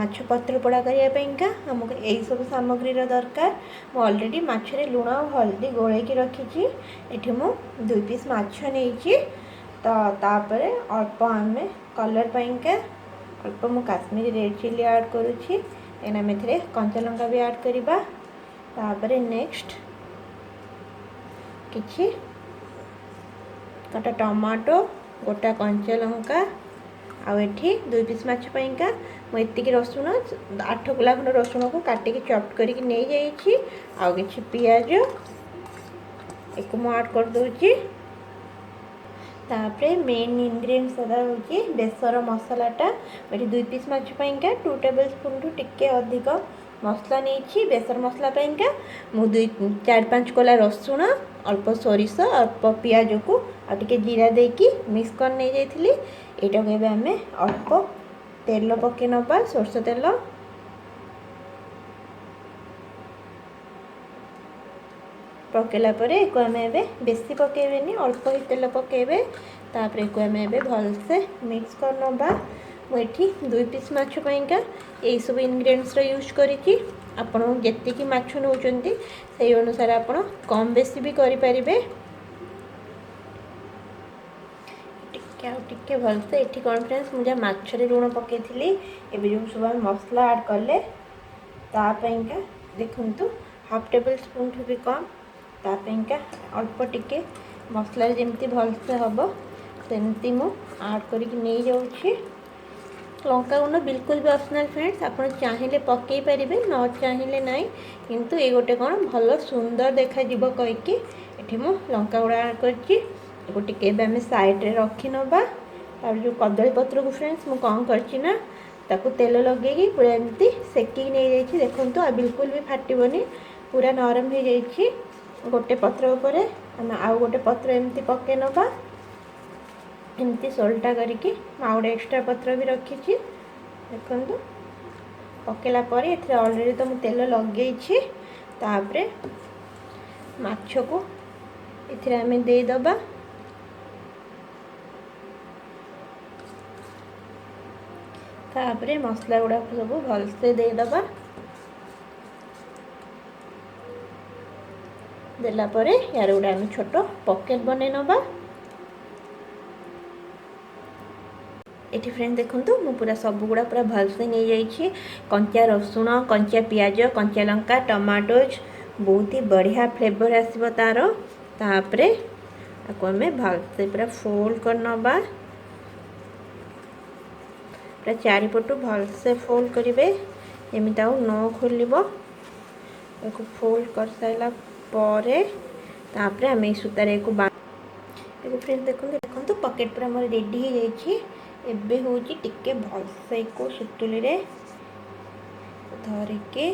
माछ पत्र पोड़ा करने आमको यही सब सामग्री दरकार। मु ऑलरेडी माछरे लुण और हल्दी गोलैकी रखी। ये मु 2 पीस माछ नहीं तो तापर अल्प आम कलर पाइंका अल्प मु काश्मीरी रेड चिली ऐड करुँची। एना मेथरे कंचा लंका भी ऐड करवा। तापर नेक्स्ट किछि गोटा टमाटो गोटा कंचा लंका आठी 2 पीस माछ पाइंका मुझे रसुण 8 गुला खंड रसुण को काटिकी चॉप करके नहीं जाइए। आउ कि पियाज एक ऐड कर दूची। तापरे मेन इंग्रेडिएंट्स हूँ बेसर मसलाटा ये 2 पीस माछ पाइंका 2 टेबल स्पून टू टिके अधिक मसला नहीं बेसर मसला पाइंका मु 4-5 कोला रसुण अल्प सोरिष अल्प पियाज को आटे जीरा देकी मिक्स कर नहीं जाइली। यहाँ को आम अल्प तेल पके नवा सोरष तेल पकेला परे एको आम बेसी पकेबेनी अल्प ही तेल पकेबे। तापर एको आम भलसे मिक्स कर नवा। मुझे 2 पीस माछ पाइंका यही सब इनग्रेडिएंट्स यूज करी आपण जेतिकी माछ नौचंती से अनुसार आपण कम बेसी भी करि परिबे। टिके भलसे ये कौन फ्रेंड्स मुझे माछरे लुण पकई एवं जो सब मसला ऐड कले तापाइंका देखु 1/2 टेबल स्पून भी कम तापाइंका अल्प टिके मसला जमती भलसे हम सेमती मु ऐड करके नहीं जाऊँगी। लंका गुंड बिल्कुल भी ऑप्शनल फ्रेंड्स आप चाहिए पकई पारे न चाहिए ना किंतु ये गोटे कौन भल सुंदर देखा कहीकि ये मु लंका गुड़ा ऐड कर साइड्रे रखी नवा। जो कदली पत्र को फ्रेंड्स मु कौन करना ताकू तेल लगे पूरा एमती सेकी नहीं जाइए। देखो आ बिल्कुल भी फाटबनी पूरा नरम हो जाइए। गोटे पत्र उपर आम आउ गोटे पत्र एमती पके नवा एमती सोल्टा करके गोटे एक्स्ट्रा पत्र भी रखी। देखो पकेला पर ये ऑलरेडी तो मुझे तेल लगे तापरे माछ को ये आम देदबा। तापरे मसला गुड़ा सब भलसे देदबा देला परे यार गोटे आम छोट पकेट बने नवा। ये फ्रेंड देखो मु पूरा सब गुड़ा पूरा भलसे नहीं जाइए। कंचा रसुण कंचा पियाज कंचा लंका टमाटोज बहुत ही बढ़िया फ्लेवर आसब तार। तापरे आपको आम भलसे पूरा फोल्ड कर नवा पूरा चारिपटू भलसे फोल्ड करेंगे जमी न खोल फोल्ड कर सारा परे तापरे आम सूतार को देखो फ्रेंड देखो पकेट पूरा मोर रेडी हो जाइए। एबे हूँ टिके भलसे को सुतुली धरिके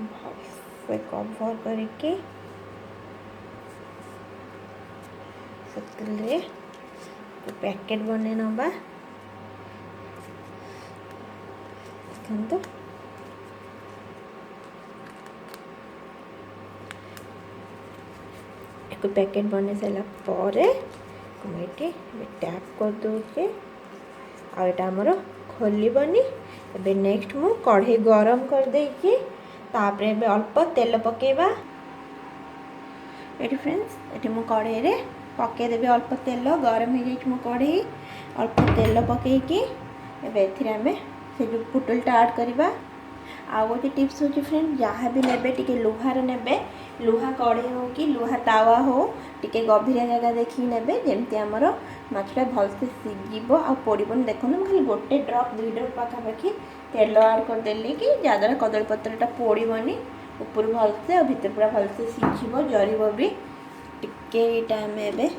भलसे कवर करके सुतुली पैकेट बने नवा। देखो एक पैकेट बने सारा पर ये टैप कर दूचे आमर खोलबनी। एबे नेक्स्ट मु कढ़ई गरम कर देकी तापरे एबे अल्प तेल पकेबा। ये फ्रेंड्स ये मु कढ़ई रे पकेदेवी अल्प तेल गरम हो जाइए। मो कढ़ई अल्प तेल पकईकी एबे एथिरे आमे से जो पुटलटा ऐड करवा। आ गोटे टिप्स होची फ्रेंड जहाँ भी नेबे टिके लुहार नेबे लुहा कढ़ई हो कि लुहा तावा हो टिके गभीर जगह देखी नेबे जेमती आमर माछटा भलसे सीझिबो आ पोड़बनी। देखो मैं खाली गोटे ड्रप 2 ड्रप पाखापाखि तेल ऐड करदेली कि जहाँद्वारा कदली पत्रटा पोड़बनी ऊपर भलसे और भितर पूरा भलसे सीझिबो जरिब भी। टिके टाइम एबे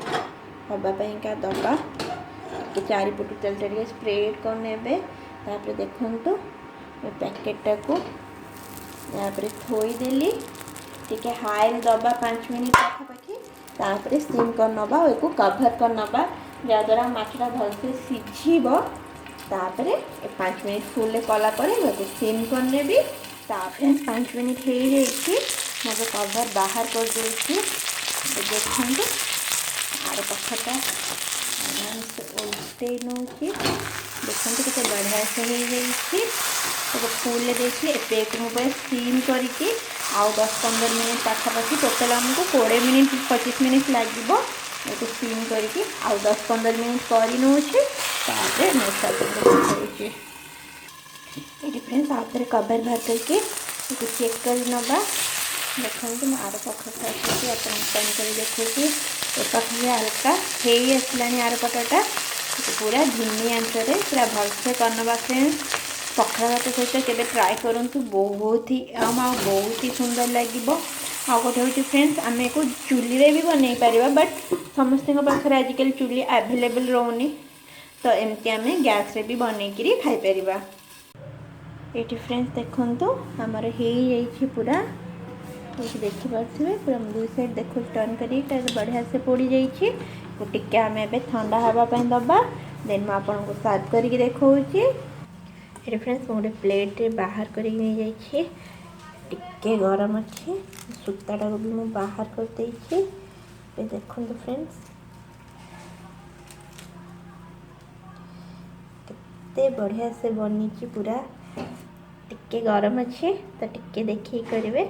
हवापाइंका दबा टिके चारिपटू तेल स्प्रेड करने तापर देखो पैकेटा को यापर थोईदेली टिके हाई दबा 5 मिनट पाखापाखि तापर सिम कर नवा और को कभर कर नवा जहाँद्वारा माछटा भलसे सीझिब। तापर 5 मिनट फुल कला सिम करने भी तापर 5 मिनट हो जाइए कभर बाहर कर देखो आर पक्षटा आराम से उल्टे नौ देखते कितने बढ़िया से हो जाइए तो फुल देखिए एपेक मुझे स्टीम करके आउ 10-15 मिनट पाखापाखि टोटाल आमको 20 मिनट 25 मिनट लगे ये स्टीम करके आउ 10-15 मिनट कर नौचे ये फ्रेंड्स आउे कवर बाहर करके चेक कर नवा देखो मैं आर पखटा आसी टर्न कर देखिए एपाखे हल्का हो आसला आर पटटा पूरा धीमी आंचरे पूरा भलसे करनवा फ्रेंड्स पखाल भात सहित केबे ट्राए करंतु बहुत ही बहुत ही सुंदर लगे आ गोटे हूँ फ्रेंड्स आम को चूली रे भी बनई पार बट समस्त पाखे आजिकल चूली अवेलेबल रोनी तो एमती आम गैस रे भी बनईकरी खाईपर ये फ्रेंड्स देखु आमर हो पूरा ये देखिपे पूरा दुई साइड देखो टर्न कर बढ़िया से पोड़ी जाइए टिके आम ए ठंडा हाँपाई दबा देन मुझे आपको सर्व करके देखा ये फ्रेंड्स गोटे प्लेट रे बाहर करके टिके गरम अच्छे सूताटा को भी मुझे बाहर कर देखो फ्रेंड्स केते बढ़िया से बनी पूरा टिके गरम अच्छे तो टिके देखिए करेंगे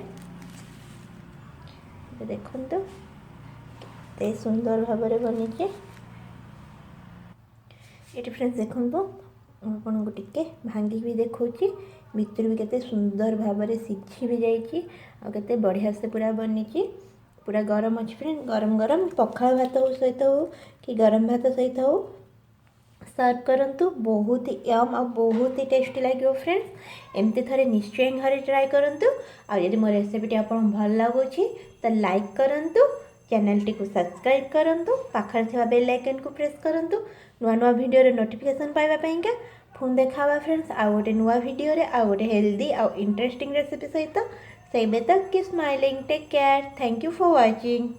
देखो केते सुंदर भाव बनी ये फ्रेंड्स देखो आपको टिके भांगी भी देखा भितर भी केते सुंदर भाव सीझी भी जाते बढ़िया से पूरा बनी पूरा गरम अच्छी फ्रेंड गरम गरम पखाल भात सहित हो कि गरम भात सहित हो सर्व करंतु बहुत ही यम और बहुत ही टेस्टी लगे फ्रेंड्स एमती थरे निश्चय घरे ट्राए करंतु आ यदि मो रेसिपीटी आपन भल लगुची तो लाइक करंतु चैनल टी को सब्सक्राइब करंतु पाखर थिबा बेल आइकन को प्रेस करंतु नुआ नुआ वीडियो रे नोटिफिकेशन पाइबा पाइंका फोन देखावा फ्रेंड्स आ गोटे नुआ वीडियो रे आ गोटे हेल्दी आ इंटरेस्टिंग रेसिपी सहित से तक की smiling take care thank you for watching.